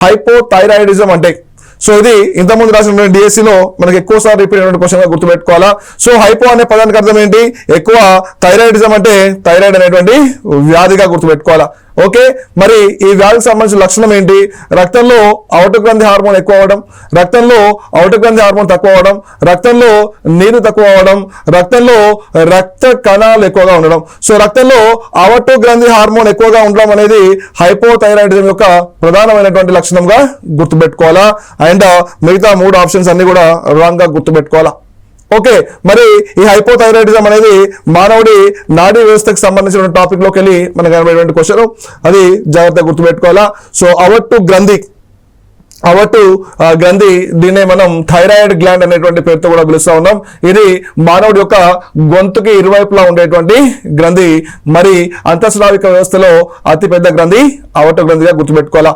Hypothyroidism అంటే so ఇది ఇంతకుముందు రాసిన డిఎస్సిలో మనకి ఎక్కువసార్లు రిపీట్ అయిన క్వశ్చన్ గా గుర్తుపెట్టుకోవాలా. సో హైపో అనే పదానికి అర్థం ఏంటి? ఎక్కువ. థైరాయిడిజం అంటే థైరాయిడ్ అనేటువంటి వ్యాధిగా గుర్తుపెట్టుకోవాలా. ఓకే, మరి ఈ వ్యాధికి సంబంధించిన లక్షణం ఏంటి? రక్తంలో ఔటగ్రంథి హార్మోన్ ఎక్కువ అవడం, రక్తంలో ఔటగ్రంథి హార్మోన్ తక్కువ అవడం, రక్తంలో నీరు తక్కువ అవడం, రక్తంలో రక్త కణాలు ఎక్కువగా ఉండడం. సో రక్తంలో ఔటగ్రంథి హార్మోన్ ఎక్కువగా ఉండడం అనేది హైపోథైరాయిడిజం యొక్క ప్రధానమైనటువంటి లక్షణంగా గుర్తుపెట్టుకోవాలా. అండ్ మిగతా 3 ఆప్షన్స్ అన్ని కూడా రాంగ్ గా గుర్తుపెట్టుకోవాలా. ఓకే, మరి ఈ హైపోథైరాయిడిజం అనేది మానవుడి నాడీ వ్యవస్థకు సంబంధించిన టాపిక్ లోకి వెళ్ళి మనకు కనబడేటువంటి క్వశ్చన్, అది జాగ్రత్తగా గుర్తుపెట్టుకోవాలా. సో అవర్టు గ్రంథి దీన్నే మనం థైరాయిడ్ గ్లాండ్ అనేటువంటి పేరుతో కూడా పిలుస్తా ఉన్నాం. ఇది మానవుడి యొక్క గొంతుకి ఇరువైపులా ఉండేటువంటి గ్రంథి. మరి అంతఃస్రావిక వ్యవస్థలో అతిపెద్ద గ్రంథి అవర్టు గ్రంథిగా గుర్తుపెట్టుకోవాలా.